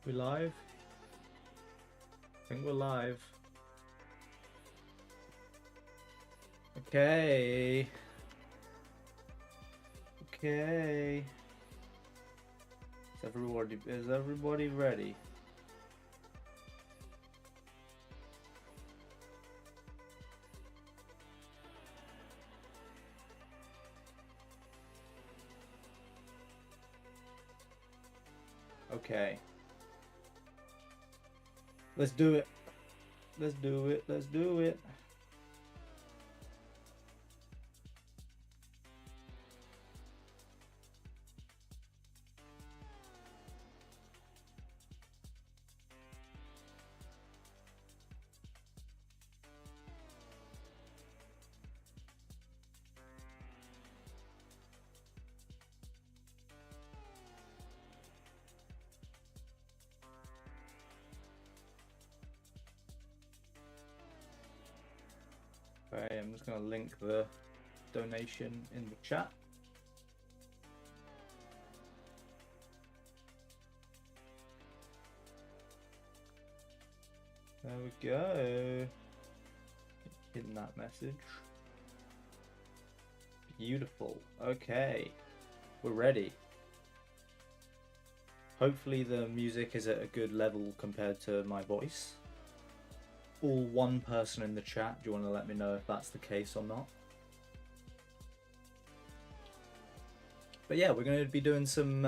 We live? I think we're live. Okay. Okay. Is everybody ready? Okay. Let's do it. Let's do it. Let's do it. Okay, I'm just gonna link the donation in the chat. There we go. Hidden that message. Beautiful. Okay. We're ready. Hopefully the music is at a good level compared to my voice. All one person in the chat. Do you want to let me know if that's the case or not? But yeah, we're going to be doing some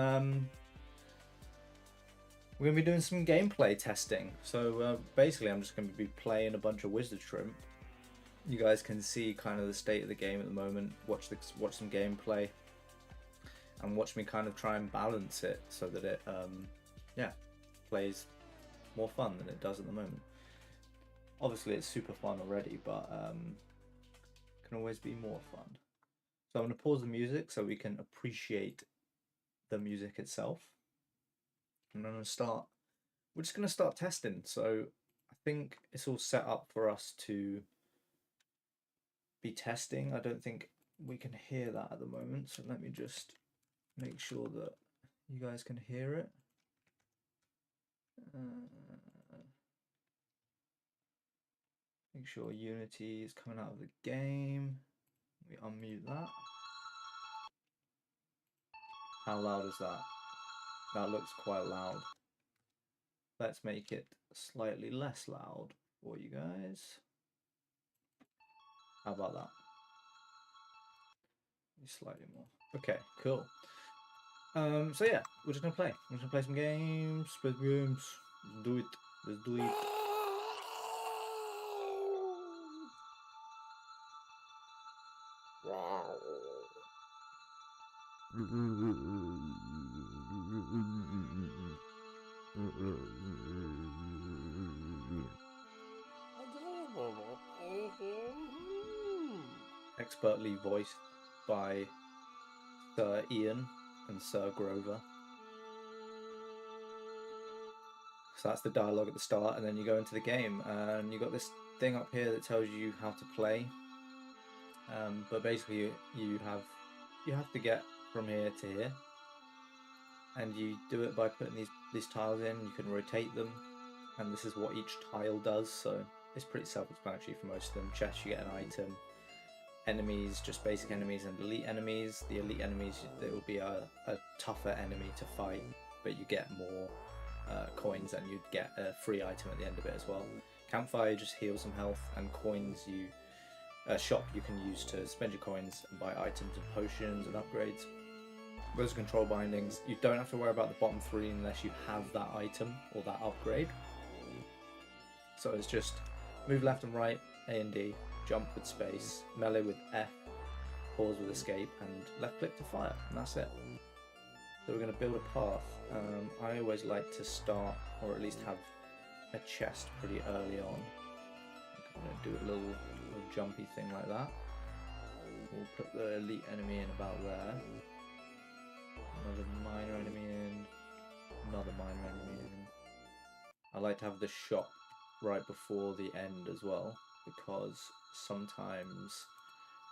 gameplay testing. So basically, I'm just going to be playing a bunch of Wizard Shrimp. You guys can see kind of the state of the game at the moment. Watch some gameplay, and watch me kind of try and balance it so that it plays more fun than it does at the moment. Obviously, it's super fun already, but can always be more fun. So I'm going to pause the music so we can appreciate the music itself. And I'm going to start. We're just going to start testing. So I think it's all set up for us to be testing. I don't think we can hear that at the moment. So let me just make sure that you guys can hear it. Make sure Unity is coming out of the game. We unmute that. How loud is that? That looks quite loud. Let's make it slightly less loud for you guys. How about that? Slightly more. Okay, cool. So yeah, we're just gonna play. We're just gonna play some games. Let's do it. Let's do it. Expertly voiced by Sir Ian and Sir Grover. So that's the dialogue at the start, and then you go into the game, and you got this thing up here that tells you how to play. But basically, you have to get from here to here, and you do it by putting these tiles in. You can rotate them, and this is what each tile does. So it's pretty self-explanatory for most of them. Chests, you get an item. Enemies, just basic enemies and elite enemies. The elite enemies, it will be a tougher enemy to fight, but you get more coins, and you'd get a free item at the end of it as well. Campfire just heals some health, and coins shop you can use to spend your coins and buy items and potions and upgrades. Those are control bindings. You don't have to worry about the bottom three unless you have that item or that upgrade. So it's just move left and right, A and D, jump with space, melee with F, pause with escape, and left click to fire, and that's it. So we're going to build a path. I always like to start, or at least have a chest pretty early on. I'm going to do a little jumpy thing like that. We'll put the elite enemy in about there. Another minor enemy in. Another minor enemy in. I like to have the shop right before the end as well, because sometimes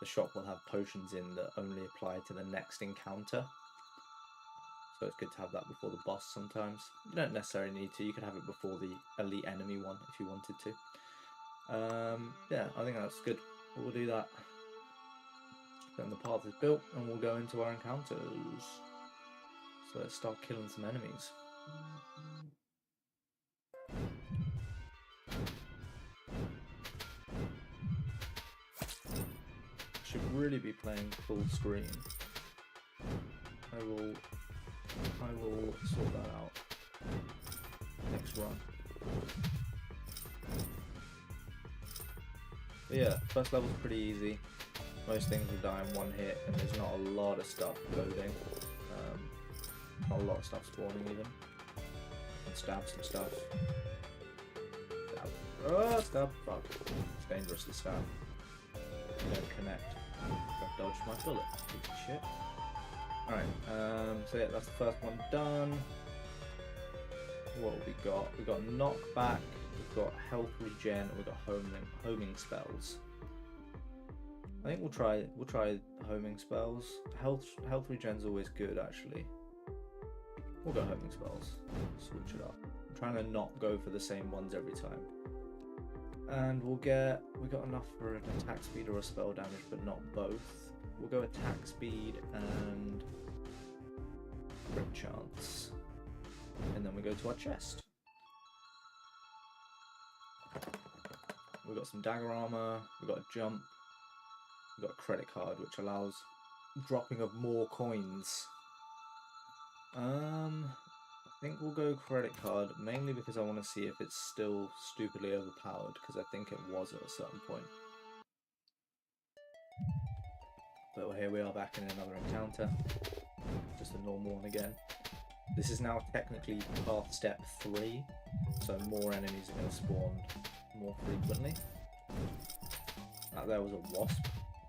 the shop will have potions in that only apply to the next encounter. So it's good to have that before the boss sometimes. You don't necessarily need to, you could have it before the elite enemy one if you wanted to. Yeah, I think that's good. We'll do that. Then the path is built and we'll go into our encounters. So let's start killing some enemies. Should really be playing full screen. I will sort that out next run. But yeah, first level's pretty easy. Most things will die in one hit, and there's not a lot of stuff loading. Not a lot of stuff spawning even. And stab some stuff. Stab. Oh, stab! Fuck. It's dangerous to stab. You don't connect. I've dodged my bullet. Piece of shit. Alright, so yeah, that's the first one done. What have we got? We've got knockback, we've got health regen, we've got homing spells. I think we'll try homing spells. Health regen's always good actually. We'll go homing spells. Switch it up. I'm trying to not go for the same ones every time. And we got enough for an attack speed or a spell damage, but not both. We'll go attack speed and crit chance. And then we go to our chest. We've got some dagger armor, we've got a jump, we've got a credit card which allows dropping of more coins. I think we'll go credit card, mainly because I want to see if it's still stupidly overpowered, because I think it was at a certain point. But here we are back in another encounter, just a normal one again. This is now technically path step 3, so more enemies are going to spawn more frequently. That there was a wasp,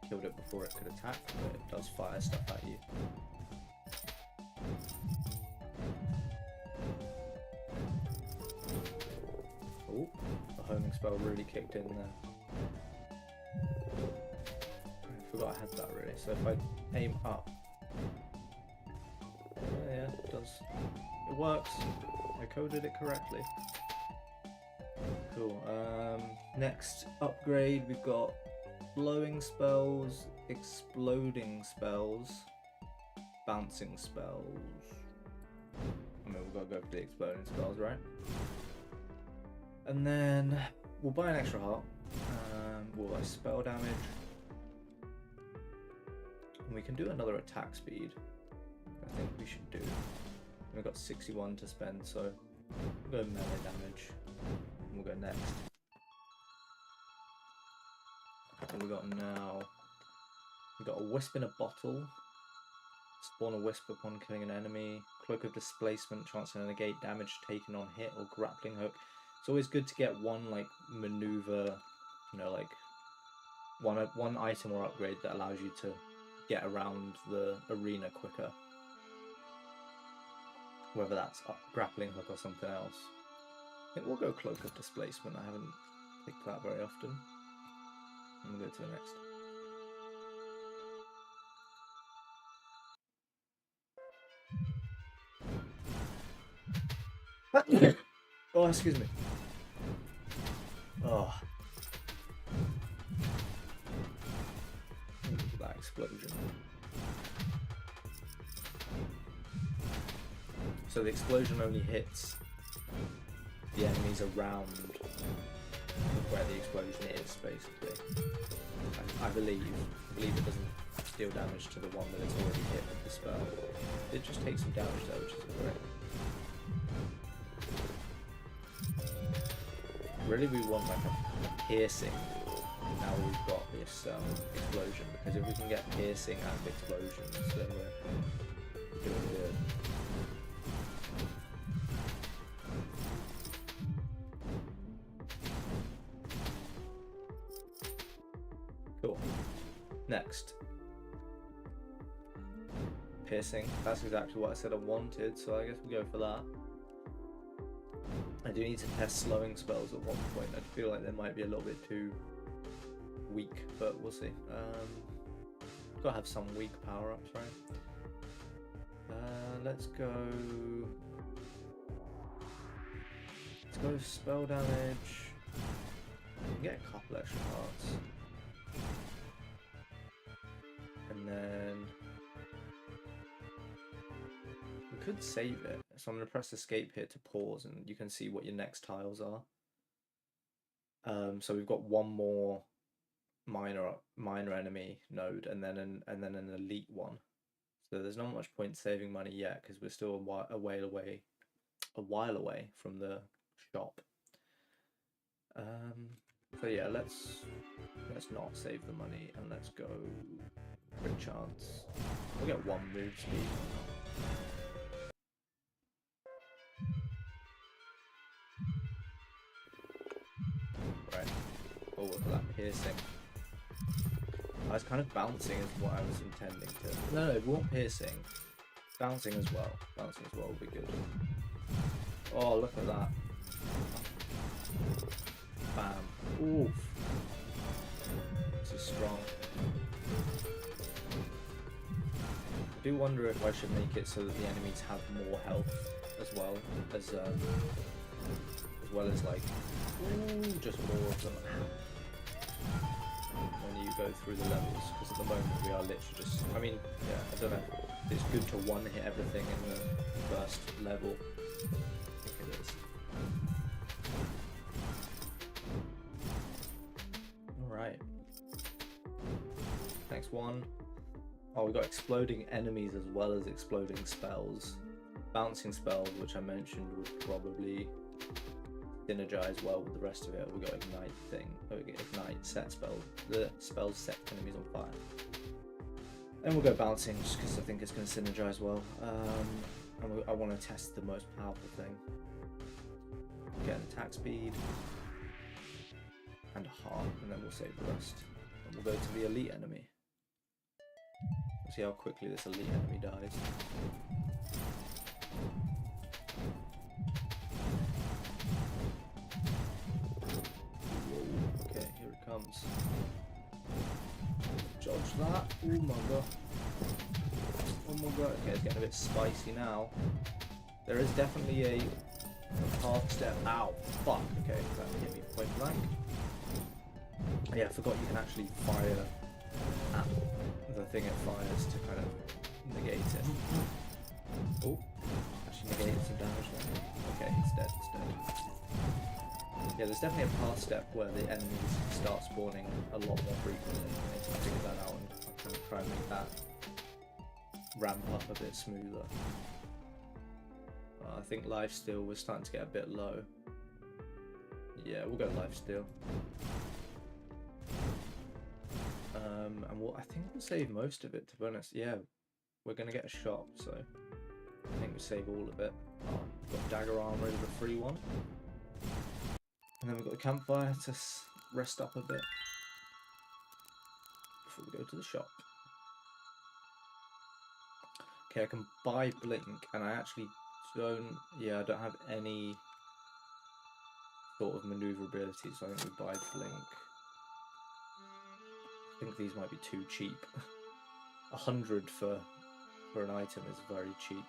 killed it before it could attack, but it does fire stuff at you. Oh, the homing spell really kicked in there. I forgot I had that really, so if I aim up, yeah, it does. It works. I coded it correctly. Cool. Next upgrade, we've got blowing spells, exploding spells, bouncing spells. I mean, we've got to go for the exploding spells, right? And then we'll buy an extra heart. We'll buy spell damage. And we can do another attack speed. I think we should do. We've got 61 to spend, so we'll go melee damage. And we'll go next. What we got now? We got a wisp in a bottle. Spawn a wisp upon killing an enemy. Cloak of displacement, chance to negate damage taken on hit, or grappling hook. It's always good to get one like maneuver, you know, like one item or upgrade that allows you to get around the arena quicker. Whether that's grappling hook or something else. I think we'll go Cloak of Displacement. I haven't picked that very often. And we'll go to the next. Oh, excuse me. Oh. That explosion. So the explosion only hits the enemies around where the explosion is, basically. I believe it doesn't deal damage to the one that it's already hit with the spell. It just takes some damage though, which is great. Really, we want like a piercing. Now we've got this explosion, because if we can get piercing and explosions, then we're doing good. Cool. Next. Piercing. That's exactly what I said I wanted, so I guess we go for that. I do need to test slowing spells at one point. I feel like they might be a little bit too weak, but we'll see. Gotta have some weak power-ups, right? Let's go. Let's go spell damage. We can get a couple extra parts. And then we could save it. So I'm going to press escape here to pause and you can see what your next tiles are. So we've got one more minor enemy node and then an elite one. So there's not much point saving money yet because we're still a while away from the shop. So yeah, let's not save the money and let's go crit chance. We'll get one move speed. Right. Oh, look at that piercing. I was kind of bouncing is what I was intending to. No, we want piercing. Bouncing as well. Bouncing as well will be good. Oh, look at that. Bam. Oof. This is strong. I do wonder if I should make it so that the enemies have more health as well as like just more of them when you go through the levels, because at the moment we are literally just, I mean, yeah, I don't know, it's good to one hit everything in the first level. I think it is. Alright. Next one. Oh, we got exploding enemies as well as exploding spells. Bouncing spells, which I mentioned, would probably synergize well with the rest of it. We got ignite thing. Oh, we get ignite, set spell. The spells set enemies on fire. Then we'll go bouncing just because I think it's going to synergize well. And I want to test the most powerful thing. Get an attack speed and a heart, and then we'll save the rest. And we'll go to the elite enemy. We'll see how quickly this elite enemy dies. Okay, here it comes. Dodge that. Oh my god. Oh my god. Okay, it's getting a bit spicy now. There is definitely a half step. Ow. Fuck. Okay, that hit me point blank. Yeah, I forgot you can actually fire at the thing it fires to kind of negate it. Oh, actually negated some damage there. Okay, it's dead, it's dead. Yeah, there's definitely a path step where the enemies start spawning a lot more frequently. I need to figure that out and I'll kind of try and make that ramp up a bit smoother. I think lifesteal was starting to get a bit low. Yeah, we'll go lifesteal. And I think we'll save most of it, to be honest. Yeah, we're going to get a shop, so I think we'll save all of it. Oh, we've got dagger armor is the free one. And then we've got the campfire to rest up a bit before we go to the shop. Okay, I can buy blink, and I actually don't, yeah, I don't have any sort of maneuverability, so I think we buy blink. I think these might be too cheap. 100 for an item is very cheap.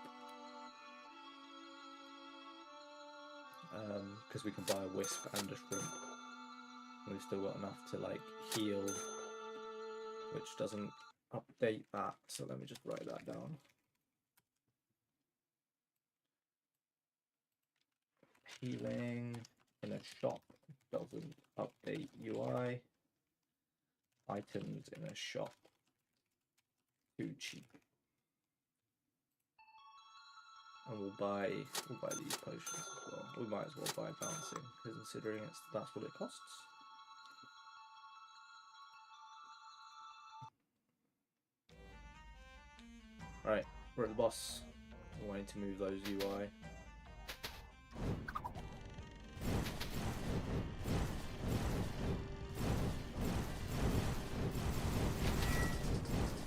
Because we can buy a wisp and a shrimp. We've still got enough to like heal, which doesn't update that, so let me just write that down. Healing in a shop doesn't update UI. Items in a shop, too cheap. And we'll buy these potions as well. We might as well buy bouncing, considering that's what it costs. Right, we're at the boss. We're waiting to move those UI.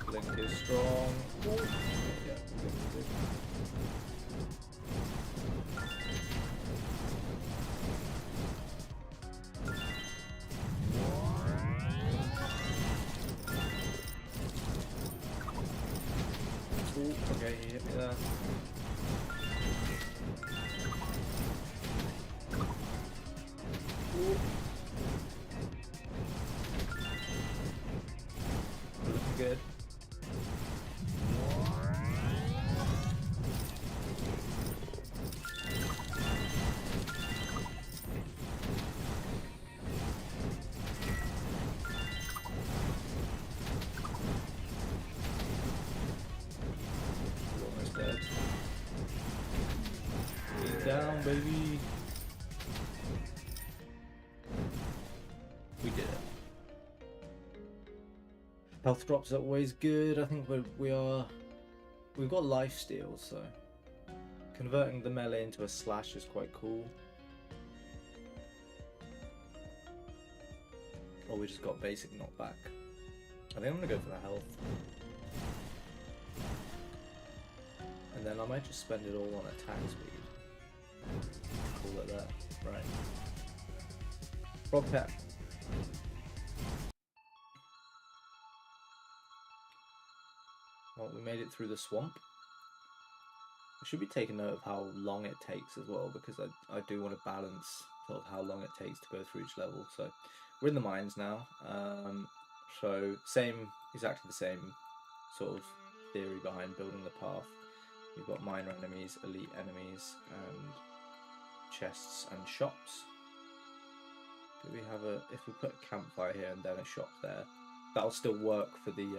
Blink is strong. Yeah, Blink is good. Ooh, okay, he hit me there. down, baby. We did it. Health drops are always good. I think we've got life steal, so converting the melee into a slash is quite cool. Or we just got basic knockback. I think I'm gonna go for the health. And then I might just spend it all on attack speed. Call it that. Right. Frog pet. Well, we made it through the swamp. I should be taking note of how long it takes as well, because I do want to balance sort of how long it takes to go through each level. So we're in the mines now. So exactly the same sort of theory behind building the path. You've got minor enemies, elite enemies, and chests and shops. Do we have if we put a campfire here and then a shop there, that'll still work for the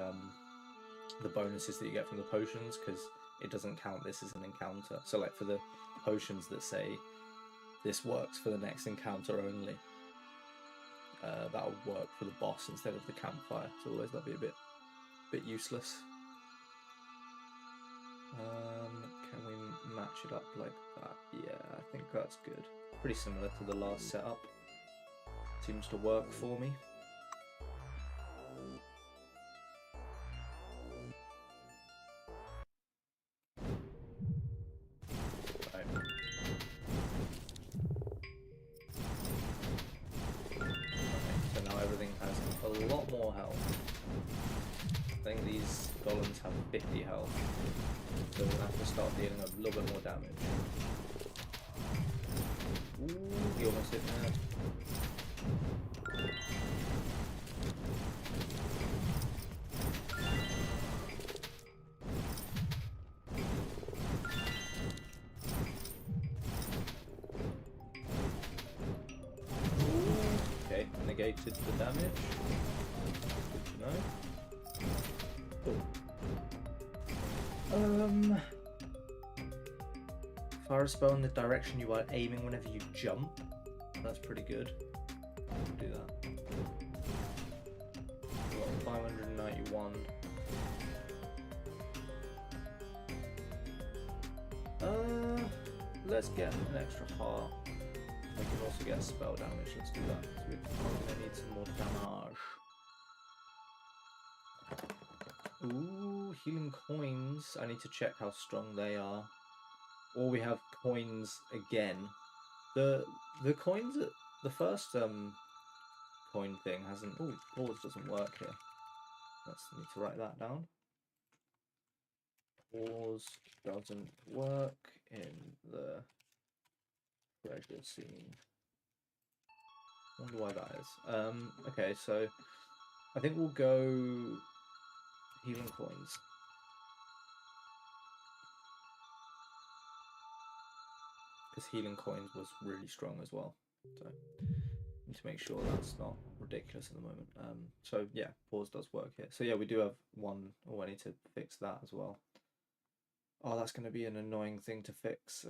bonuses that you get from the potions, because it doesn't count this as an encounter. So like for the potions that say this works for the next encounter only, that'll work for the boss instead of the campfire. So otherwise that'll be a bit useless. Can we match it up like that? Yeah, I think that's good. Pretty similar to the last setup. Seems to work for me. Right. So now everything has a lot more health. I think these golems have 50 health, so we'll have to start dealing a little bit more damage. Ooh, you almost hit there. Okay, negated the damage. Good to know. Cool. Fire a spell in the direction you are aiming whenever you jump. That's pretty good. Do that. We've got 591. Let's get an extra heart. I can also get spell damage. Let's do that. So we're gonna need some more damage. Ooh, healing coins. I need to check how strong they are. Or we have coins again. The coins at the first coin thing hasn't. Oh, pause doesn't work here. Let's need to write that down. Pause doesn't work in the treasure scene. Wonder why that is. Okay, so I think we'll go healing coins. Because healing coins was really strong as well. So need to make sure that's not ridiculous at the moment. So yeah, pause does work here. So yeah, we do have one. Oh, I need to fix that as well. Oh, that's going to be an annoying thing to fix.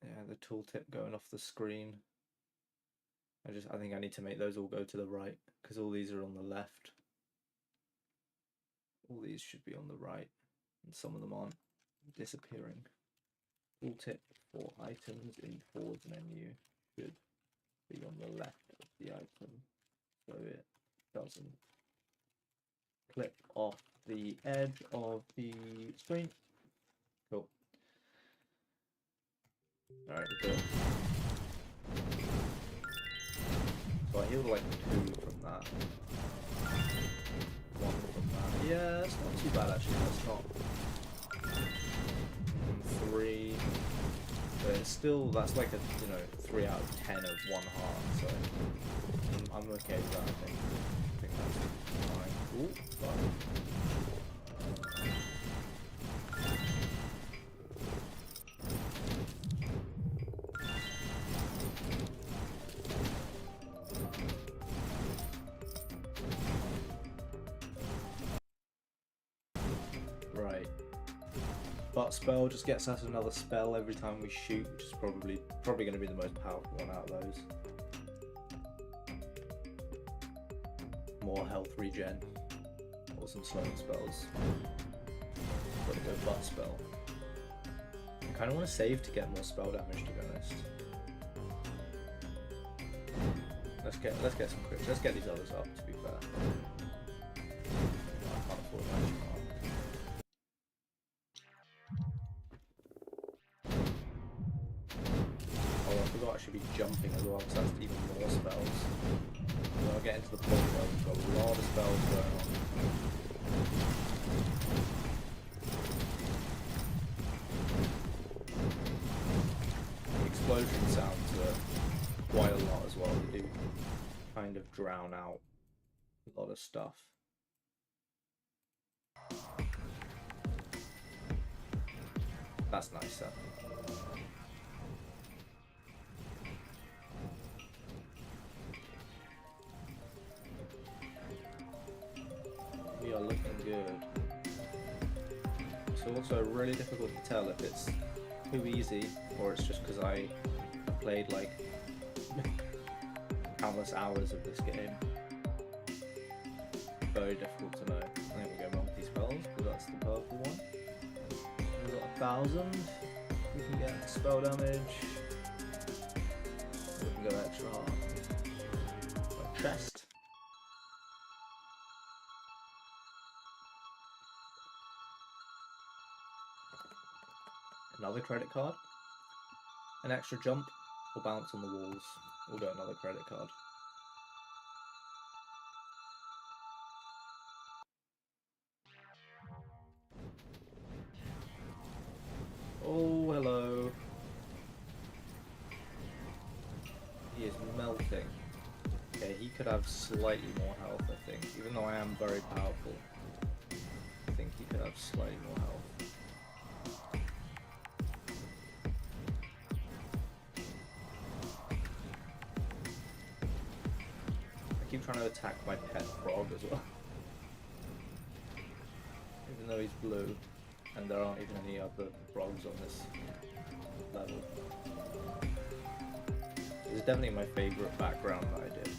Yeah, the tooltip going off the screen. I think I need to make those all go to the right, because all these are on the left. All these should be on the right, and some of them aren't disappearing. Tooltip for items in Forge menu should be on the left of the item, so it doesn't clip off the edge of the screen. Cool. Alright, let's do it. So I healed like 2 from that. 1 from that. Yeah, that's not too bad actually. That's not 3. But it's still, that's like a 3 out of 10 of 1 heart. So I'm okay with that. I think that's fine. Ooh, fine. Right. butt spell just gets us another spell every time we shoot, which is probably going to be the most powerful one out of those. More health regen, or some slowing spells. Gotta go butt spell. I kind of want to save to get more spell damage, to be honest. Let's get some crits. Let's get these others up, to be fair. I can't afford magic arm. Oh, I forgot I should be jumping as well, because that's even more spells. So I'll get into the point where we've got a lot of spells going on. The explosion sounds quite a lot as well. They do kind of drown out a lot of stuff. That's nicer. We are looking good. It's also really difficult to tell if it's too easy or it's just because I played like countless hours of this game. Very difficult to know. I think we go multi-spells because that's the purple one. We've got 1,000. We can get spell damage. We can go extra hard. Got chest. Another credit card. An extra jump or bounce on the walls. We'll go another credit card. Oh, hello. He is melting. Okay, he could have slightly more health, I think. Even though I am very powerful, I think he could have slightly more health. I keep trying to attack my pet frog as well. Even though he's blue. And there aren't even any other frogs on this level. This is definitely my favourite background that I did.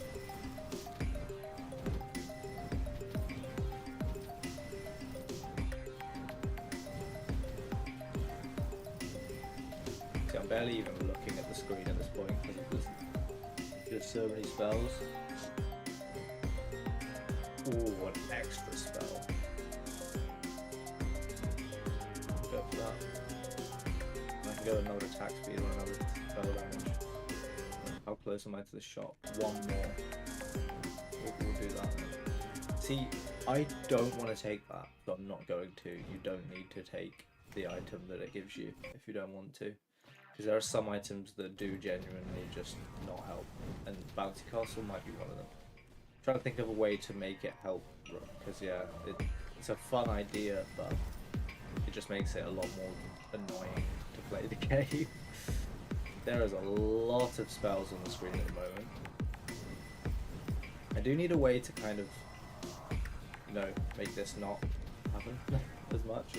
See, I'm barely even looking at the screen at this point because there's just so many spells. Ooh, an extra spell. I can go another attack speed or another spell damage. How close am I to the shop? One more. We'll do that. See, I don't want to take that, but I'm not going to. You don't need to take the item that it gives you if you don't want to. Because there are some items that do genuinely just not help. And Bouncy Castle might be one of them. I'm trying to think of a way to make it help. Because yeah, it's a fun idea, but it just makes it a lot more annoying to play the game. There is a lot of spells on the screen at the moment. I do need a way to kind of, you know, make this not happen as much,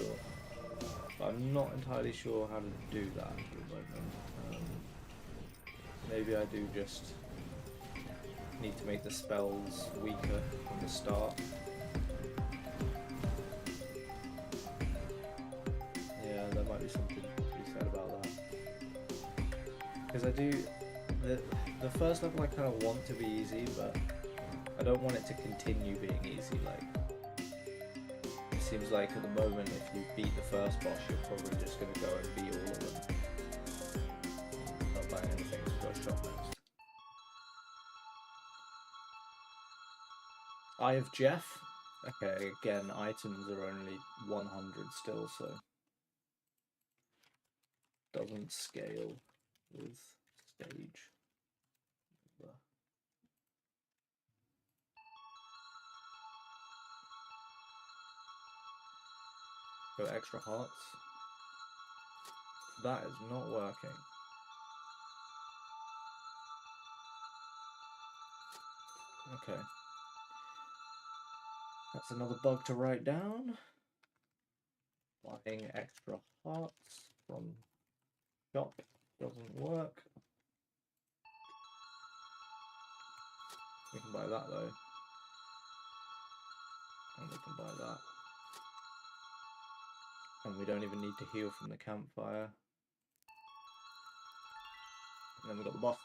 but I'm not entirely sure how to do that at the moment. Maybe I do just need to make the spells weaker from the start. There might be something to be said about that. Because I do, the first level I kind of want to be easy, but I don't want it to continue being easy. Like, it seems like at the moment if you beat the first boss, you're probably just going to go and beat all of them. Not buying anything to go shop next. Eye of Jeff. Okay, again, items are only 100 still, so doesn't scale with stage. Go extra hearts. That is not working. Okay. That's another bug to write down. Buying extra hearts from shop doesn't work. We can buy that though. And we can buy that. And we don't even need to heal from the campfire. And then we've got the boss.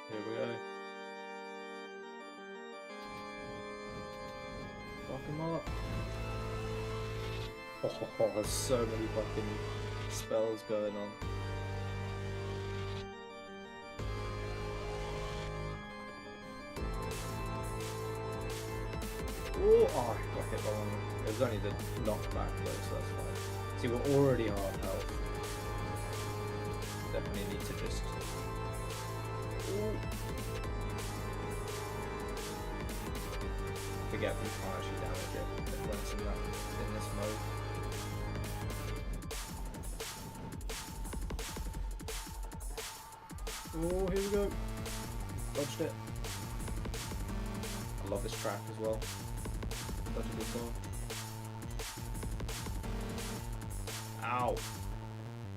Here we go. Fuck him up. Oh, there's so many fucking spells going on. Oh, I got hit by one. It was only the knockback though, so that's fine. See, we're already half health. Definitely need to just... Ooh. Forget we can't actually damage it when it's in this mode. Oh, here we go. Dodged it. I love this track as well. Such a good song. Ow!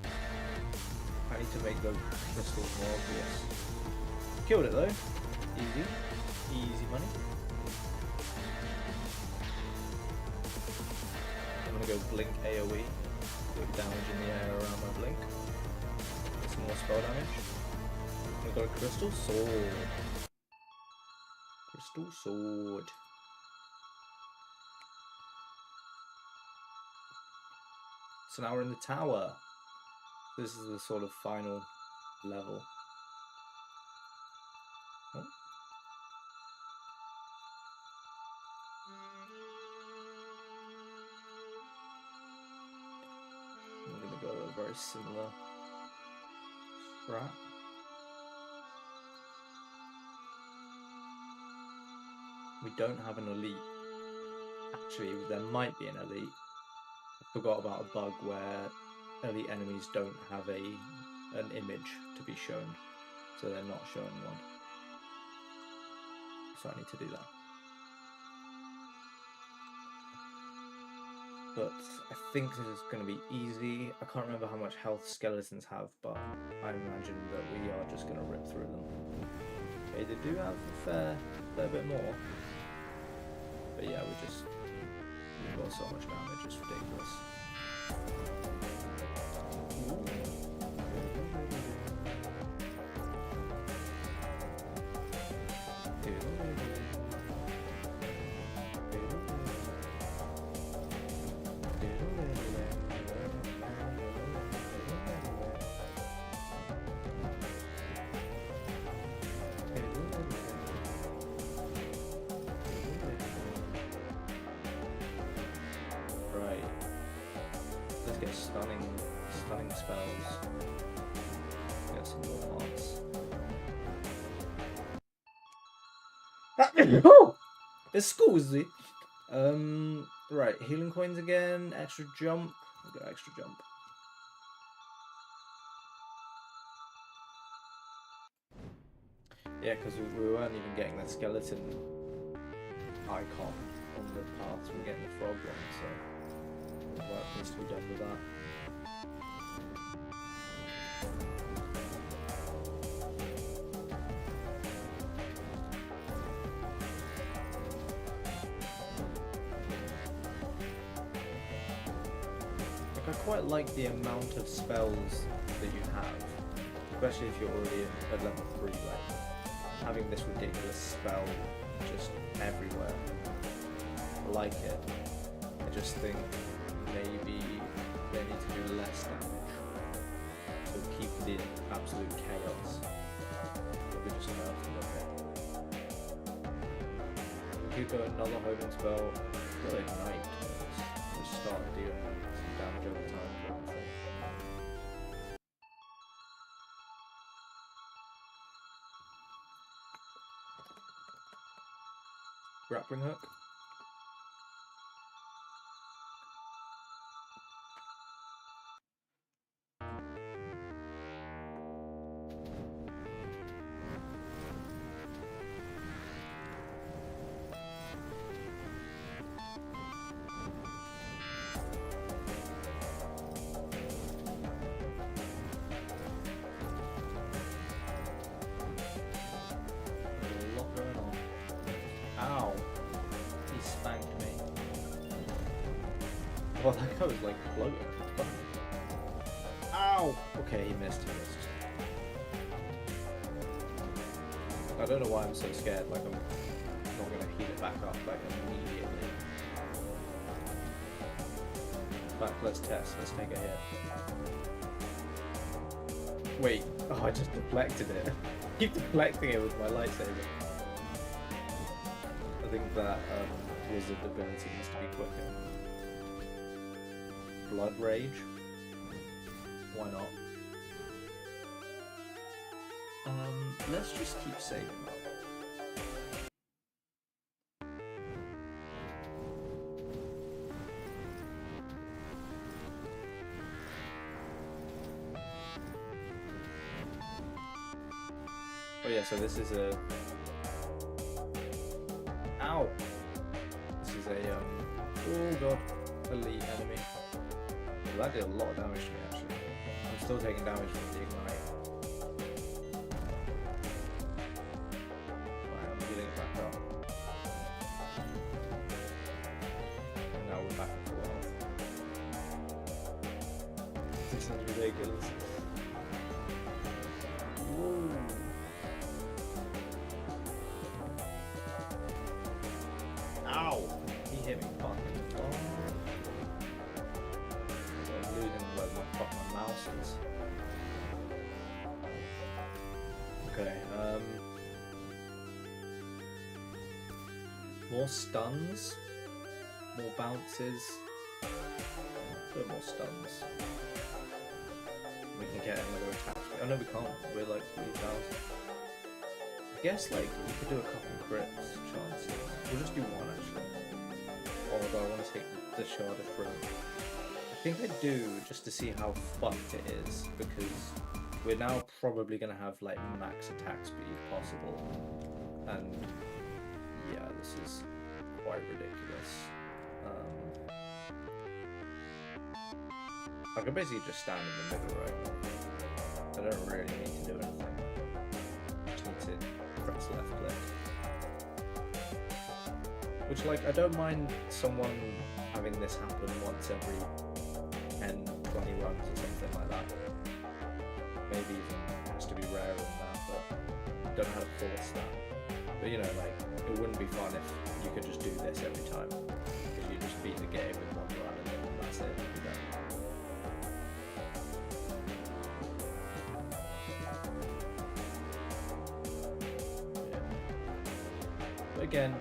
I need to make the crystals more obvious. Killed it though. Easy. Easy money. I'm gonna go blink AoE. With damage in the air around my blink. Get some more spell damage. I've got a crystal sword. Crystal sword. So now we're in the tower. This is the sort of final level. Oh. I'm gonna go a very similar strat. We don't have an elite. Actually, there might be an elite. I forgot about a bug where elite enemies don't have an image to be shown, so they're not showing one. So I need to do that. But I think this is going to be easy. I can't remember how much health skeletons have, but I imagine that we are just going to rip through them. Okay, they do have a fair bit more. But yeah, we've got so much damage, it's ridiculous. Stunning spells. Get some more hearts. Oh! It's scusi. Right, healing coins again, extra jump. We've got extra jump. Yeah, because we weren't even getting that skeleton icon on the paths, we were getting the frog one, so work needs to be done with that. I quite like the amount of spells that you have, especially if you're already at level 3, like having this ridiculous spell just everywhere. I like it. I just think maybe they need to do less damage to keep the absolute chaos that we just nerfed a little bit. We could go another homing spell, go ignite, just start dealing some damage over time for everything. Grappling hook. Well, that guy was like floating. Ow! Okay, he missed. I don't know why I'm so scared. Like I'm not gonna heal it back up like immediately. But let's test. Let's take a hit. Wait. Oh, I just deflected it. Keep deflecting it with my lightsaber. I think that wizard ability needs to be quicker. Blood Rage. Why not? Let's just keep saving up. Oh yeah, so this is a... Ow! This is a, oh god, elite enemy. Well, that did a lot of damage to me, actually. I'm still taking damage from the ignite. Right, I'm getting it back up. And now we're back at full health. This is ridiculous. Whoa. Ow! He hit me fucking hard. I'm losing where my mouse is. Okay, more stuns, more bounces, a bit more stuns. We can get another attack. Oh no, we can't. We're like 3,000. I guess like we could do a couple crits chances. We'll just do one actually. Or do I want to take the Shard of Throne? I think I do, just to see how fucked it is, because we're now probably going to have like max attack speed possible. And yeah, this is quite ridiculous. I can basically just stand in the middle right now. I don't really need to do anything. Just need to press left click. Which, like, I don't mind someone having this happen once every 10, 20 runs or something like that. Maybe even has to be rarer than that, but I don't know how to force that. But you know, like, it wouldn't be fun if you could just do this every time. Because you just beat the game in one run and then that's it. You're done. But again,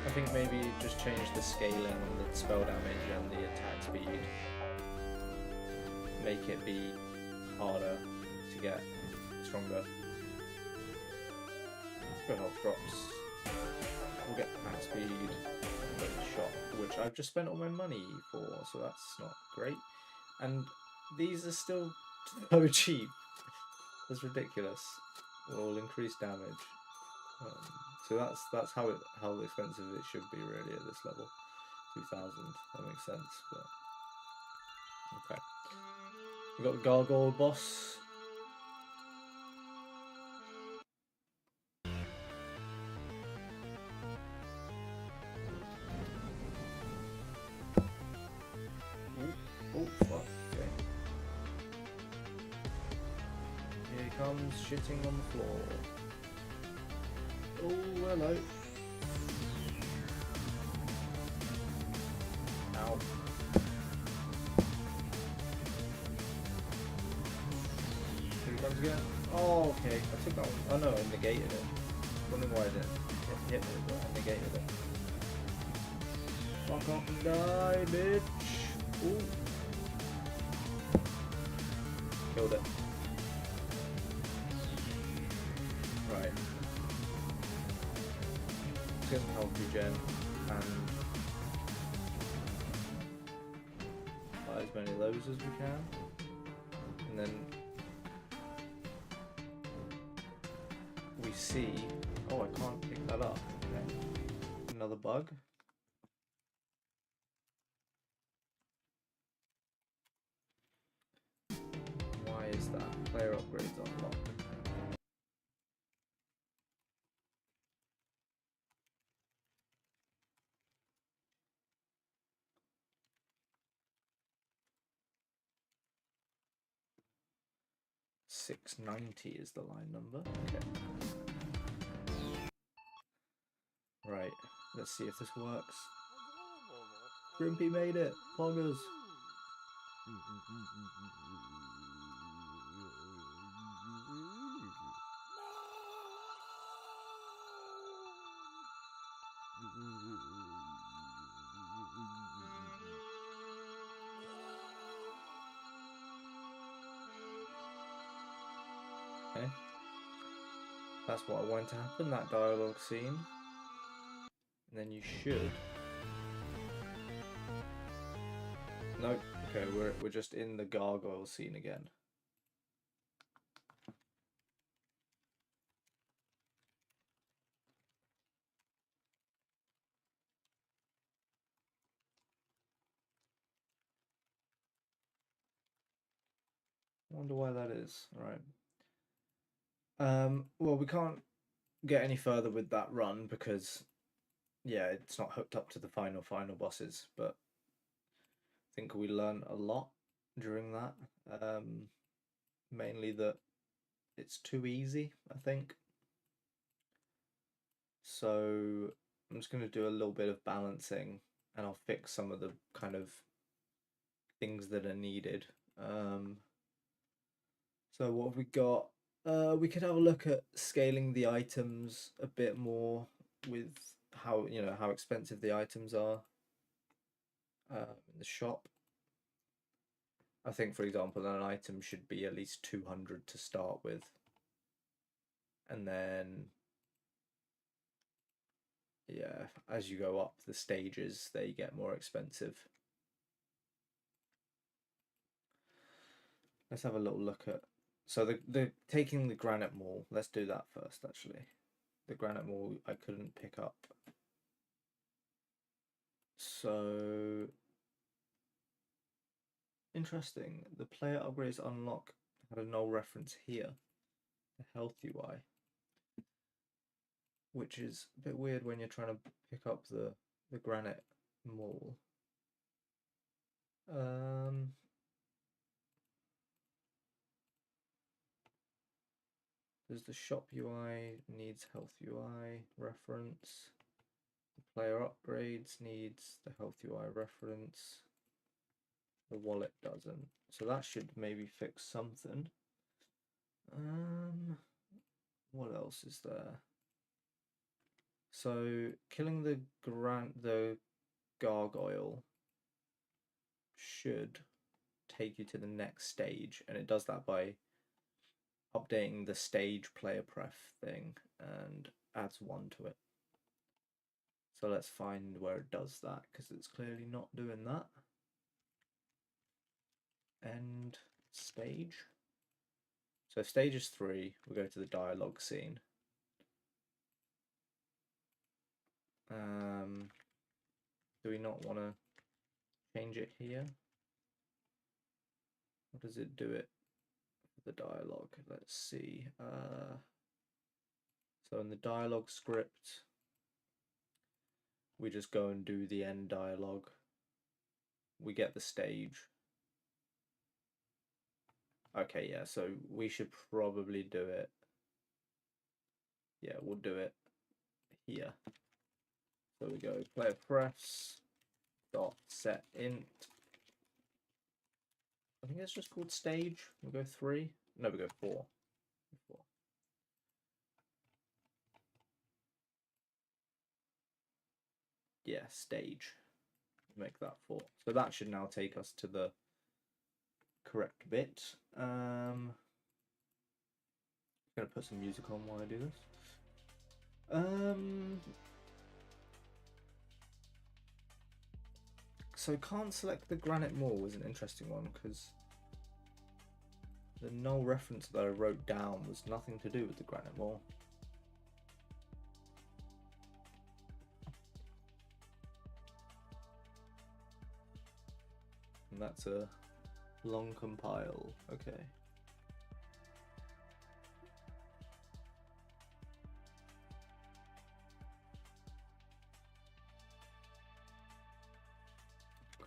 I think maybe just change the scaling on the spell damage and the attack speed. Make it be harder to get stronger. Good health drops. We'll get attack speed and shot, which I've just spent all my money for, so that's not great. And these are still so cheap. That's ridiculous. Will increase damage. So that's how expensive it should be really at this level. 2,000. That makes sense. But okay, we got the Gargoyle boss. Oh fuck! Okay. Here he comes, shitting on the floor. Oh, hello. Ow. Here he comes again. Oh, okay. I took that one. Oh no, I negated it. Wondering why I didn't hit it, but I negated it. Fuck off and die, bitch. Ooh. Killed it. Right. Get some health regen and buy as many of those as we can, and then we see. Oh, I can't pick that up. Okay. Another bug. Why is that? Player upgrades unlocked. 690 is the line number. Okay. Right, let's see if this works. Grimpy made it! Pongers! Okay. That's what I wanted to happen, that dialogue scene. And then you should... Nope. Okay, we're just in the gargoyle scene again. I wonder why that is. Right. Well, we can't get any further with that run because, yeah, it's not hooked up to the final bosses. But I think we learned a lot during that. Mainly that it's too easy, I think. So I'm just going to do a little bit of balancing, and I'll fix some of the kind of things that are needed. So what have we got? We could have a look at scaling the items a bit more with how, you know, how expensive the items are in the shop. I think, for example, an item should be at least 200 to start with. And then, yeah, as you go up the stages, they get more expensive. Let's have a little look at... So the taking the Granite Mall, let's do that first, actually. The Granite Mall I couldn't pick up. So... Interesting. The player upgrades unlock had a null reference here. The health UI. Which is a bit weird when you're trying to pick up the Granite Mall. Does the shop UI needs health UI reference? The player upgrades needs the health UI reference. The wallet doesn't. So that should maybe fix something. What else is there? So killing the gargoyle should take you to the next stage, and it does that by updating the stage player pref thing and adds 1 to it. So let's find where it does that, because it's clearly not doing that. End stage. So if stage is 3, we go to the dialogue scene. Do we not want to change it here? Or does it do it for the dialogue? Let's see. So in the dialogue script, we just go and do the end dialogue. We get the stage. Okay, yeah, so we should probably do it. Yeah, we'll do it here. So we go player prefs dot set int. I think it's just called stage. We go 3. No, we go 4. 4. Yeah, stage. Make that 4. So that should now take us to the correct bit. I'm gonna put some music on while I do this. So can't select the Granite Mall is an interesting one, because the null reference that I wrote down was nothing to do with the Granite Mall. And that's a long compile. Okay.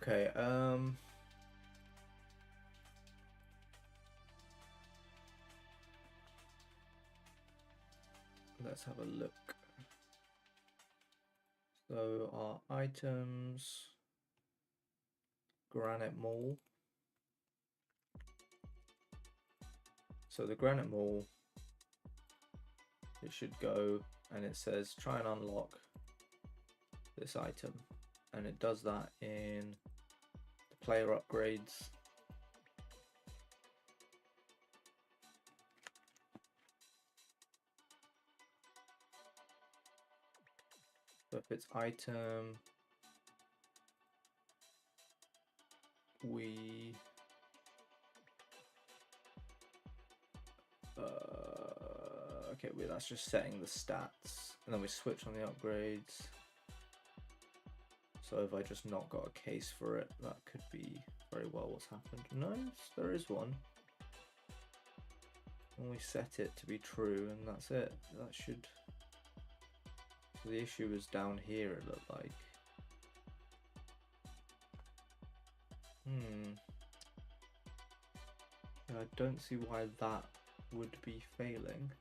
Okay, let's have a look. So our items, Granite Mall. So the Granite Mall, it should go, and it says try and unlock this item, and it does that in the player upgrades. So if it's item, we okay, that's just setting the stats, and then we switch on the upgrades. So if I just not got a case for it, that could be very well what's happened. No, there is one. And we set it to be true, and that's it. That should... So the issue is down here, it looked like. I don't see why that would be failing.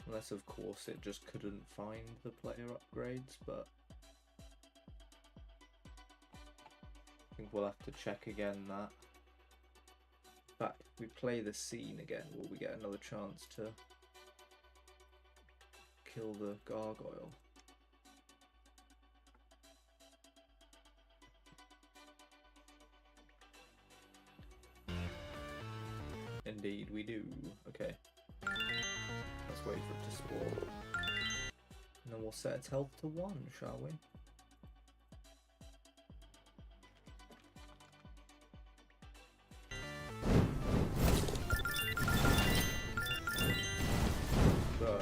Unless, of course, it just couldn't find the player upgrades, but I think we'll have to check again that. In fact, if we play the scene again, will we get another chance to kill the gargoyle? Indeed, we do. Okay. Let's wait for it to spawn. And then we'll set its health to 1, shall we? So...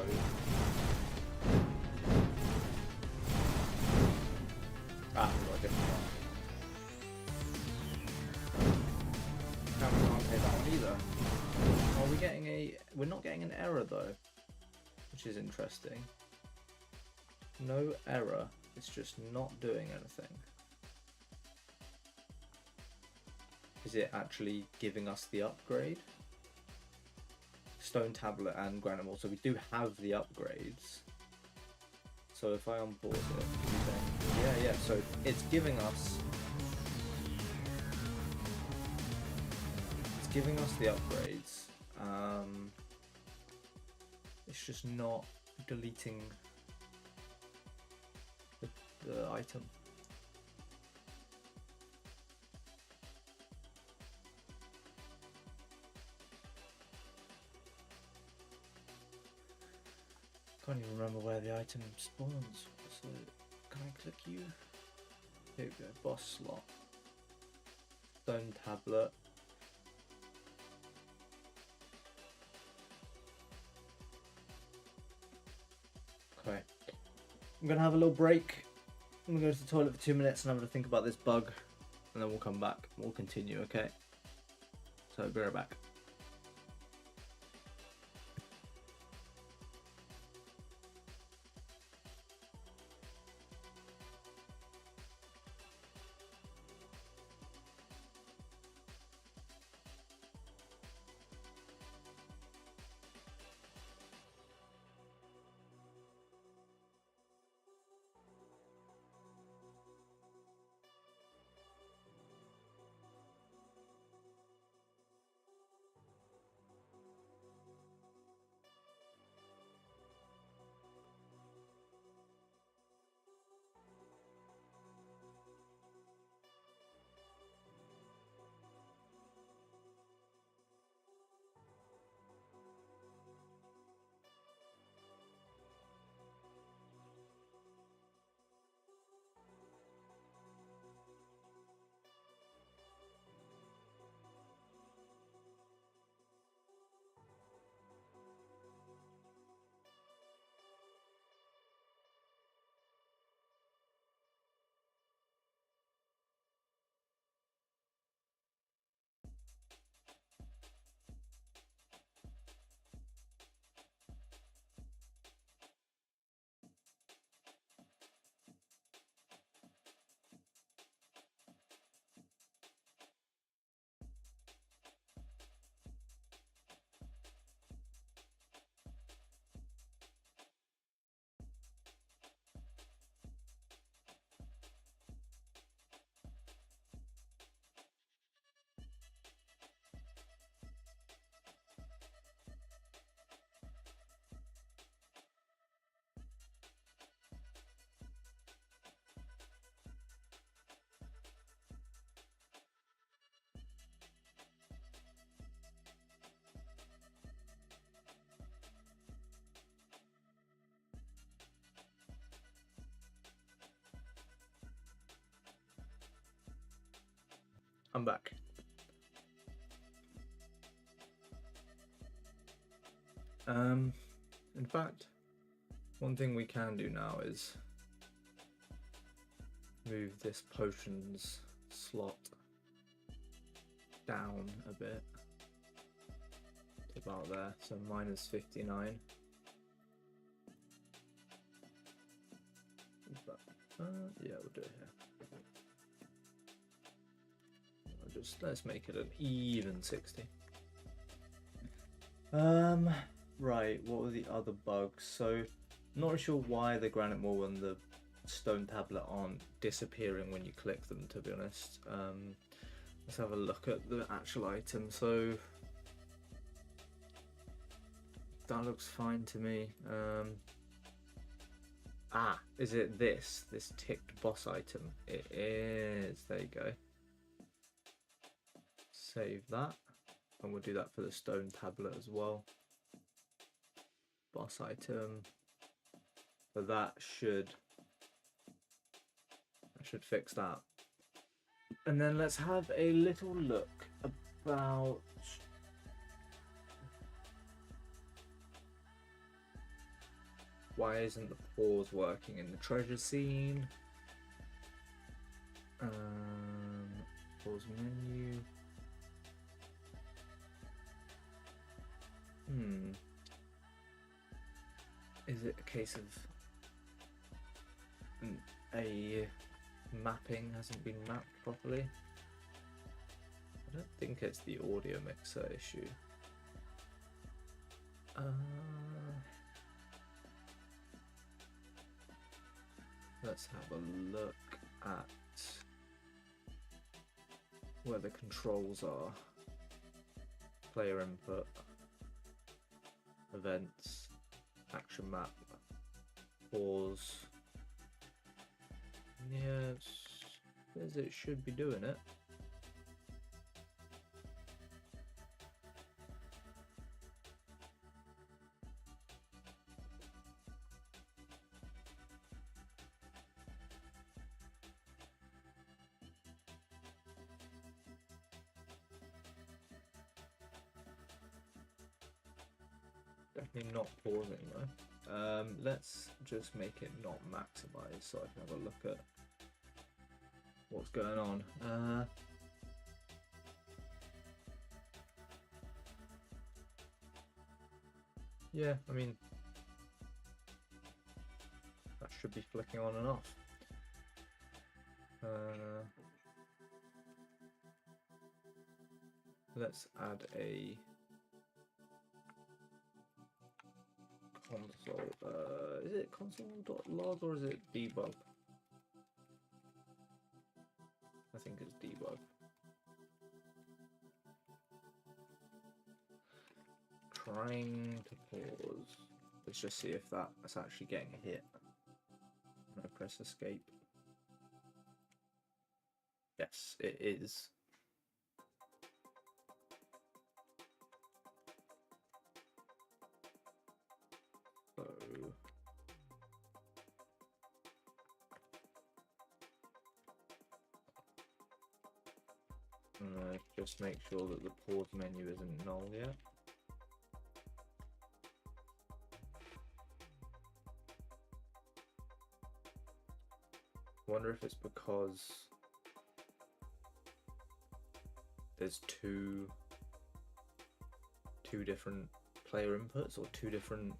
Ah, we got a different one. Now we can't pay that one either. Are we getting a... We're not getting an error though, which is interesting. No error, it's just not doing anything. Is it actually giving us the upgrade? Stone tablet and Granite Mall, so we do have the upgrades. So if I unpause it, yeah, so it's giving us... It's giving us the upgrades. It's just not deleting the item. Can't even remember where the item spawns. So can I click you? Here we go, boss slot. Stone tablet. Okay. I'm gonna have a little break. I'm gonna go to the toilet for 2 minutes and I'm gonna think about this bug, and then we'll come back. We'll continue, okay? So be right back. I'm back. In fact, one thing we can do now is move this potions slot down a bit to about there, so minus 59. Yeah, we'll do it here. Let's make it an even 60. Right, what were the other bugs? So, not really sure why the granite maul and the stone tablet aren't disappearing when you click them, to be honest. Let's have a look at the actual item. So, that looks fine to me. Is it this ticked boss item? It is. There you go. Save that, and we'll do that for the stone tablet as well. Boss item. So that should fix that. And then let's have a little look about why isn't the pause working in the treasure scene? Pause menu. Is it a case of a mapping hasn't been mapped properly? I don't think it's the audio mixer issue. Let's have a look at where the controls are. Player input, events, action map, pause. Yes, as it should be doing it. Definitely not pausing though. Let's just make it not maximized so I can have a look at what's going on. Yeah, I mean, that should be flicking on and off. Let's add a console. Is it console.log or is it debug? I think it's debug. Trying to pause. Let's just see if that's actually getting a hit. I press escape. Yes, it is. So just make sure that the pause menu isn't null yet. Wonder if it's because there's two different player inputs or two different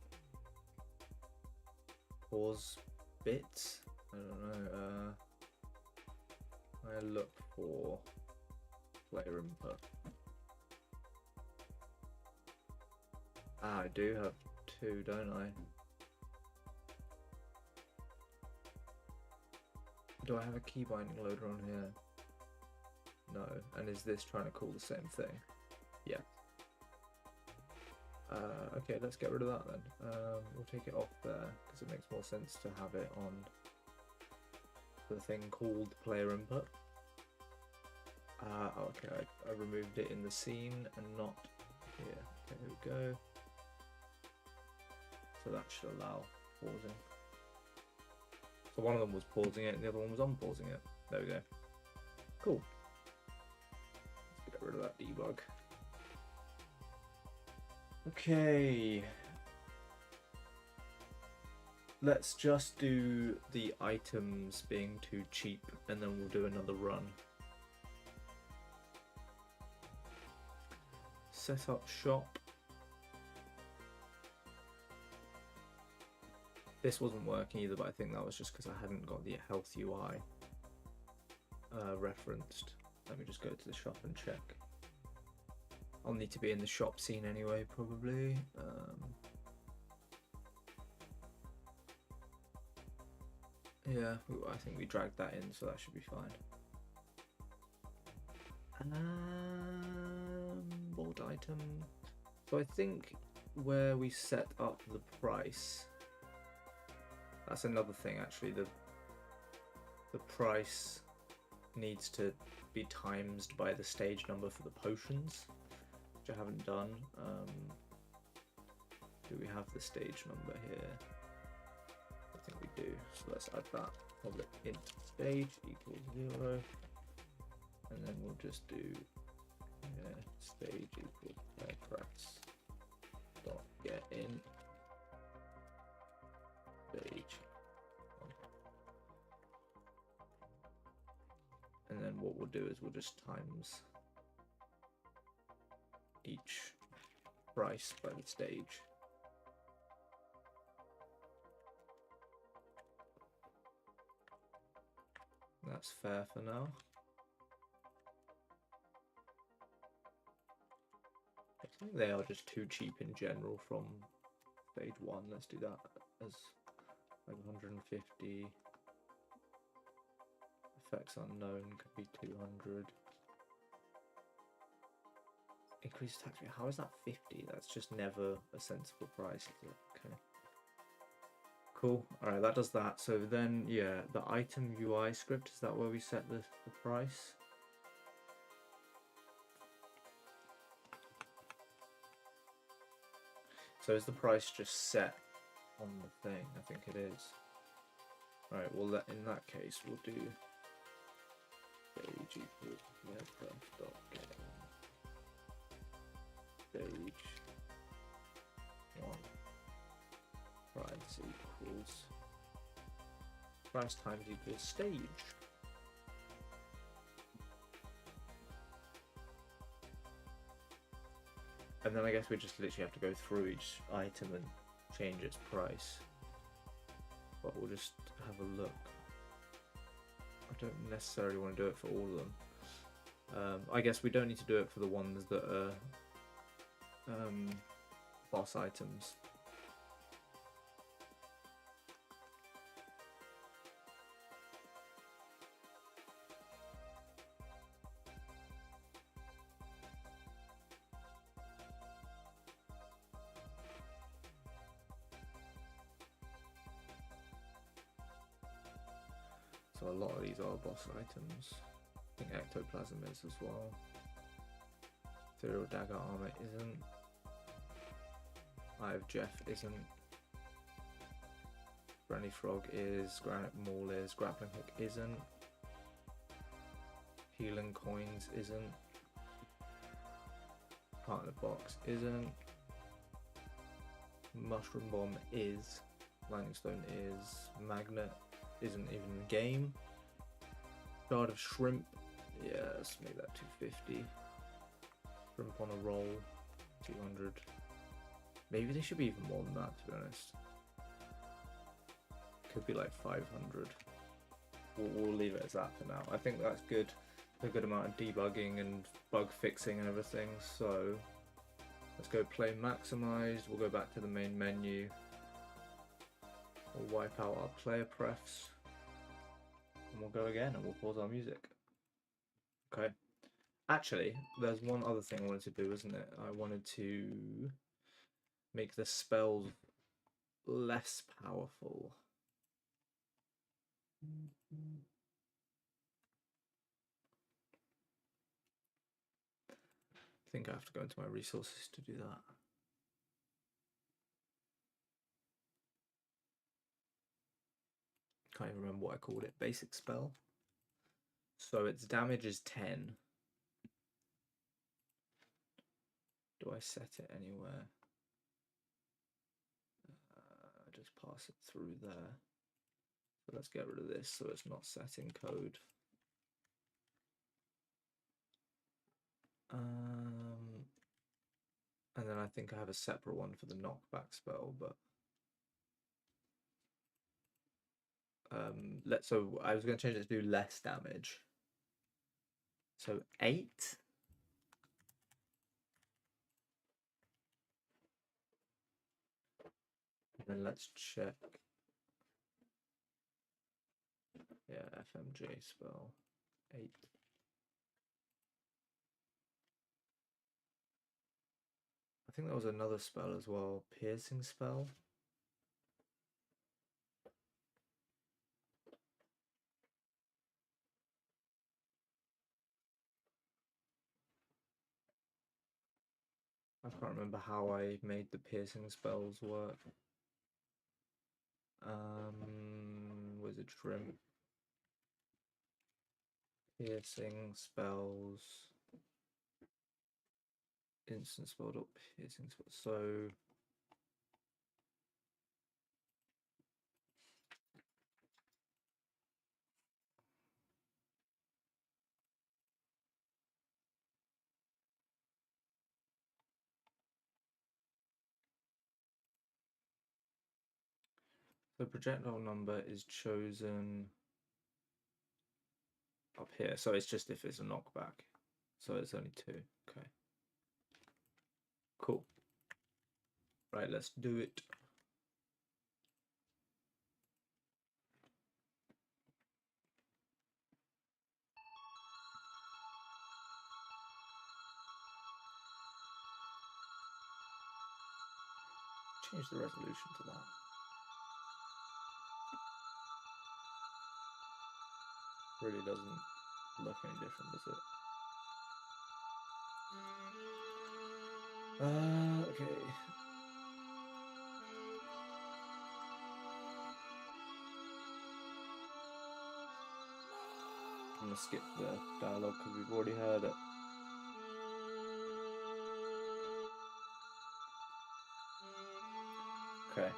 pause bits. I don't know. I look for player input. I do have two, don't I? Do I have a key binding loader on here? No. And is this trying to call the same thing? Yeah. Okay, let's get rid of that then. We'll take it off there because it makes more sense to have it on the thing called player input. Okay, I removed it in the scene and not here. Okay, there we go. So that should allow pausing. So one of them was pausing it and the other one was unpausing it. There we go. Cool. rid of that debug. Okay. Let's just do the items being too cheap, and then we'll do another run. Set up shop. This wasn't working either, but I think that was just because I hadn't got the health UI referenced. Let me just go to the shop and check. I'll need to be in the shop scene anyway, probably. Yeah, I think we dragged that in, so that should be fine. Board item. So I think where we set up the price, that's another thing actually. The price needs to be times by the stage number for the potions, which I haven't done. Do we have the stage number here? I think we do, so let's add that. Public int stage equals 0, and then we'll just do stage equals press dot get in stage, and then what we'll do is we'll just times each price by the stage. That's fair for now. I think they are just too cheap in general from stage 1. Let's do that as like 150. Effects unknown could be 200. Increase tax rate. How is that 50? That's just never a sensible price, is it? Okay. Cool. Alright, that does that. So then, yeah, the item UI script, is that where we set the price? So is the price just set on the thing? I think it is. Alright, well in that case we'll do stage equals get stage 1 price equals price times equals stage. And then I guess we just literally have to go through each item and change its price. But we'll just have a look. I don't necessarily want to do it for all of them. I guess we don't need to do it for the ones that are boss items. So a lot of these are boss items. I think Ectoplasm is as well. Ethereal Dagger Armor isn't. Eye of Jeff isn't. Granny Frog is. Granite Maul is. Grappling Hook isn't. Healing Coins isn't. Partner Box isn't. Mushroom Bomb is. Lightning Stone is. Magnet isn't even in the game. Shard of Shrimp, yeah, let's make that 250. Shrimp on a roll, 200. Maybe they should be even more than that, to be honest. Could be like 500. We'll leave it as that for now. I think that's good. A good amount of debugging and bug fixing and everything. So let's go play maximized. We'll go back to the main menu. We'll wipe out our player prefs. And we'll go again and we'll pause our music. Okay. Actually, there's one other thing I wanted to do, isn't it? I wanted to make the spells less powerful. I think I have to go into my resources to do that. Can't even remember what I called it. Basic spell. So its damage is 10. Do I set it anywhere? Just pass it through there. So let's get rid of this so it's not set in code. And then I think I have a separate one for the knockback spell, but so I was going to change it to do less damage. So 8. And then let's check. Yeah, FMJ spell 8. I think there was another spell as well, piercing spell. I can't remember how I made the piercing spells work. Wizard Shrimp. Piercing spells. Instant spell dot piercing spell. So the projectile number is chosen up here. So it's just if it's a knockback. So it's only 2. Okay. Cool. Right, let's do it. Change the resolution to that. Really doesn't look any different, does it? Okay. I'm gonna skip the dialogue because we've already heard it. Okay.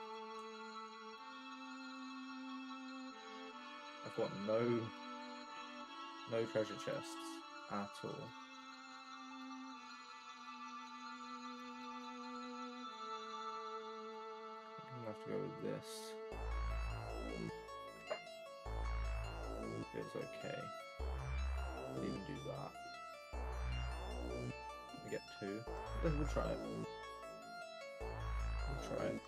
I've got no treasure chests at all. I'm gonna have to go with this. It's okay. I'll even do that. We get 2. We'll try it. We'll try it.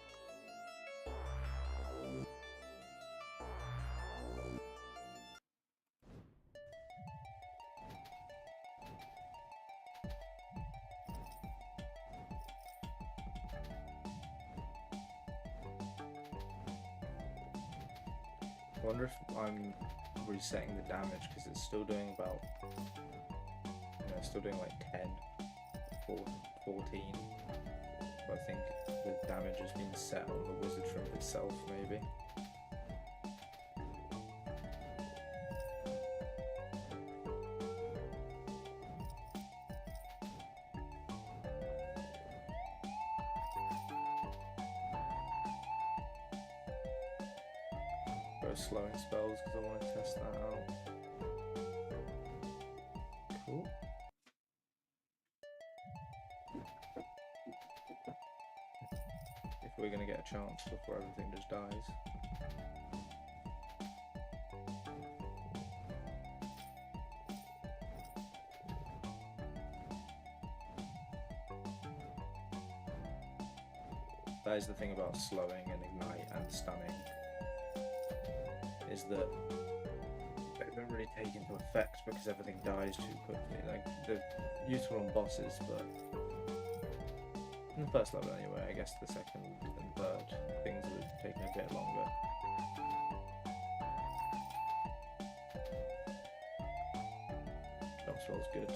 I wonder if I'm resetting the damage because it's still doing about, it's still doing like 10, 14. But I think the damage has been set on the Wizard Shrimp itself, maybe. Slowing spells because I want to test that out. Cool. If we're going to get a chance before everything just dies. That is the thing about slowing and ignite and stunning, is that they don't really take into effect because everything dies too quickly. Like, they're useful on bosses, but in the first level anyway. I guess the second and third things are taking a bit longer. That smells good.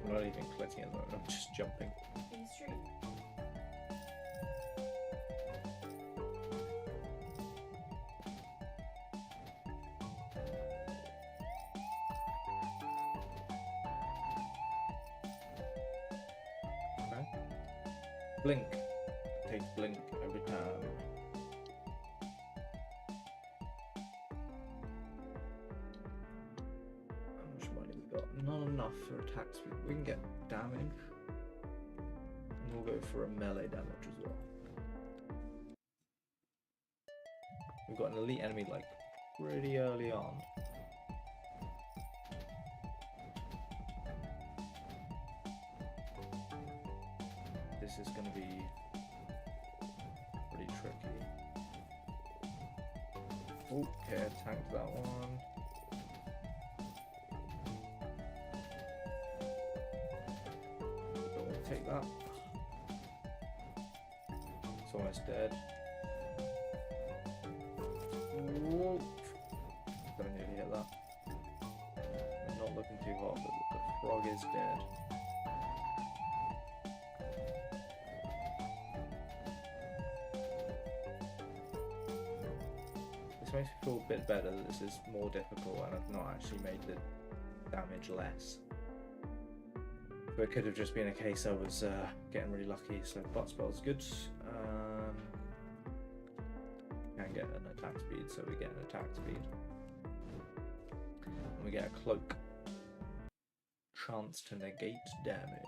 I'm not even clicking at the moment, I'm just jumping. Are you stream? Okay. Blink. Take blink every time. How much money we got? Not enough for attack speed. We can get damage. And we'll go for a melee damage as well. We've got an elite enemy like pretty early on. This is going to be pretty tricky. Okay, I tanked that one. Don't want to take that. It's almost dead. Whoop. Don't nearly hit that. I'm not looking too hot, but the frog is dead. This makes me feel a bit better that this is more difficult and I've not actually made the damage less. So it could have just been a case I was getting really lucky, so butt spell's good. Can get an attack speed, so we get an attack speed. And we get a cloak. Chance to negate damage.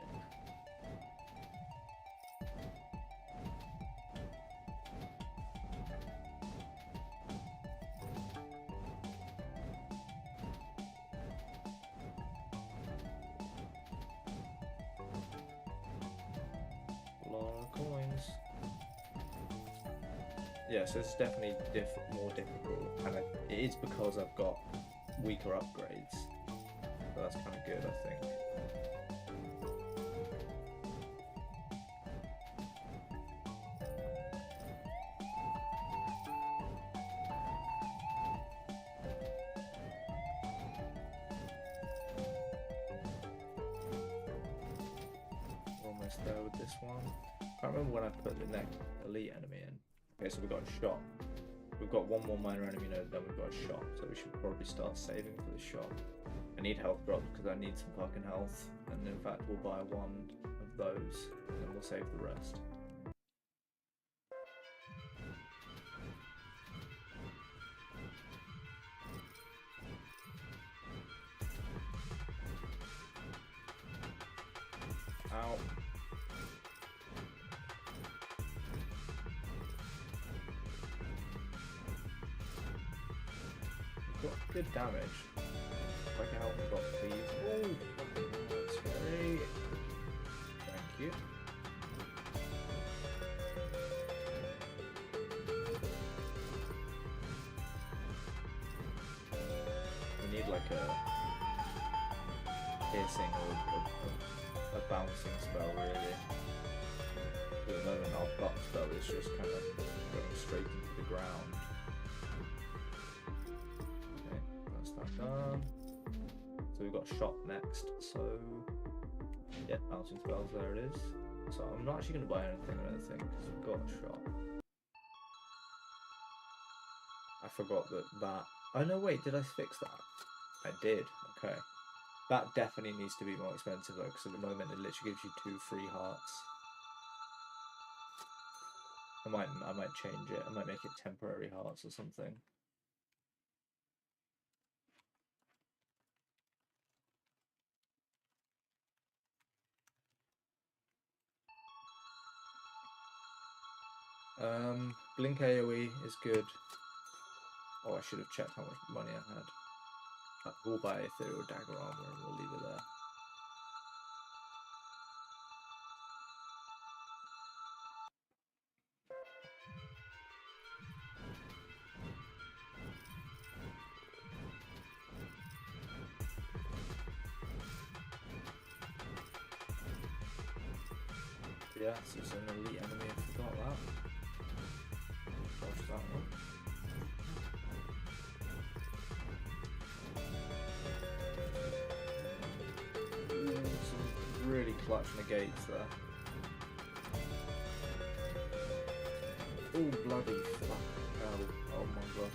Coins. Yeah, so it's definitely more difficult, and it is because I've got weaker upgrades. So that's kind of good, I think. We're almost there with this one. I can't remember when I put the next elite enemy in. Okay, so we've got a shot. We've got one more minor enemy node, then we've got a shot. So we should probably start saving for the shot. I need health drops because I need some fucking health. And in fact, we'll buy one of those and then we'll save the rest. Ow. Got good damage. If I can help me drop, please. Oh, that's great. Thank you. We need like a piercing or a bouncing spell, really. At the moment, our butt spell is just kind of going straight into the ground. Done. So we've got shot next, so yeah, bouncing spells, there it is. So I'm not actually going to buy anything or anything because we've got a shot. I forgot that. Oh no, wait, did I fix that? I did. Okay, that definitely needs to be more expensive though, because at the moment it literally gives you 2 free hearts. I might change it. I might make it temporary hearts or something. Blink AoE is good. Oh, I should have checked how much money I had. We'll buy Ethereal Dagger Armor and we'll leave it there. Yeah, so it's an elite enemy, I forgot that. Dodge that one. Ooh, some clutch negates there. Oh, bloody fuck. Oh my god.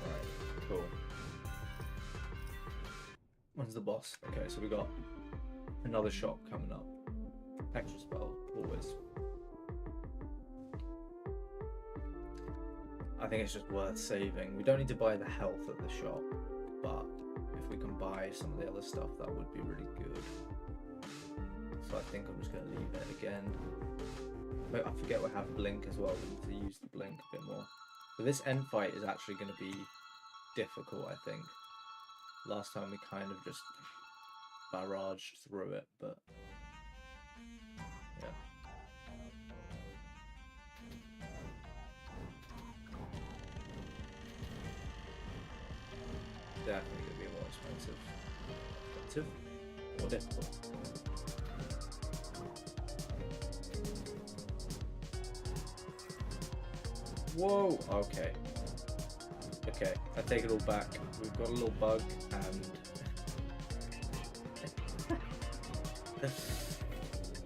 Right, cool. When's the boss? Okay, so we got another shop coming up. Extra spell, always. I think it's just worth saving. We don't need to buy the health at the shop, but if we can buy some of the other stuff, that would be really good. So I think I'm just going to leave it again. But I forget we have Blink as well. We need to use the Blink a bit more. So this end fight is actually going to be difficult, I think. Last time we kind of just barraged through it, but yeah. Definitely going to be more expensive. More difficult. Whoa! Okay. Okay, I take it all back. We've got a little bug and...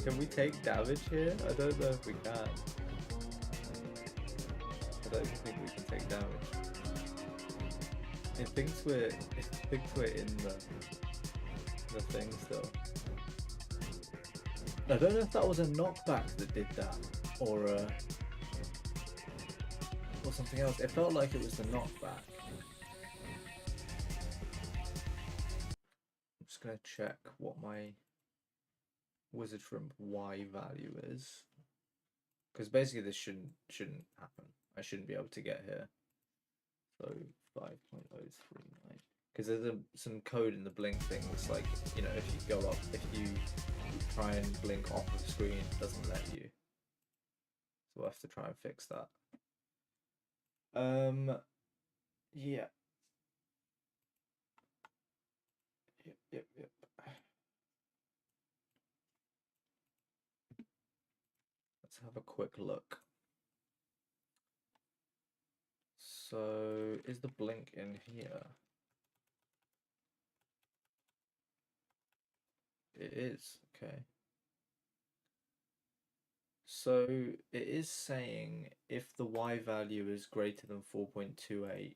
Can we take damage here? I don't know if we can. I don't think we can take damage. It thinks we're in the thing still. I don't know if that was a knockback that did that, or something else. It felt like it was the knockback. I'm just gonna check what my Wizard Shrimp Y value is, because basically this shouldn't happen. I shouldn't be able to get here. So 5.039. Because there's some code in the blink thing that's like, you know, if you go up, if you try and blink off of the screen, it doesn't let you. So we'll have to try and fix that. Yeah. Yep. Let's have a quick look. So is the blink in here? It is, okay. So it is saying if the Y value is greater than 4.28,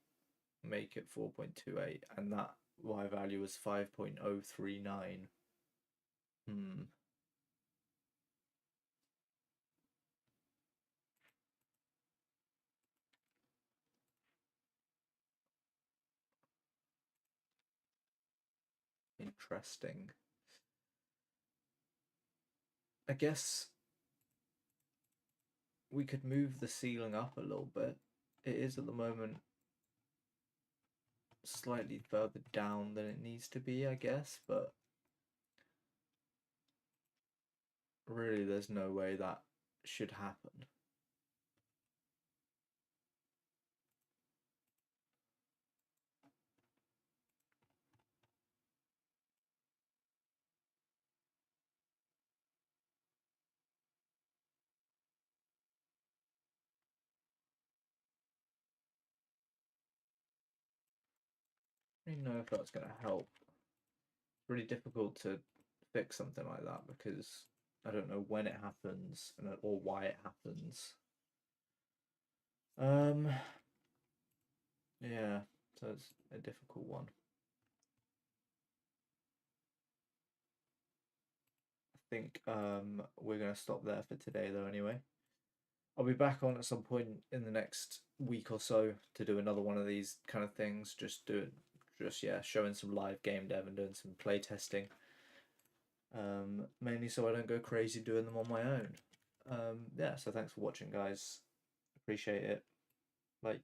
make it 4.28, and that Y value is 5.039. Interesting. I guess we could move the ceiling up a little bit. It is at the moment slightly further down than it needs to be, I guess, but really there's no way that should happen. I don't know if that's going to help. It's really difficult to fix something like that because I don't know when it happens or why it happens. Yeah, so it's a difficult one. I think we're going to stop there for today though anyway. I'll be back on at some point in the next week or so to do another one of these kind of things. Just showing some live game dev and doing some play testing. Mainly so I don't go crazy doing them on my own. Yeah, so thanks for watching, guys. Appreciate it. Bye.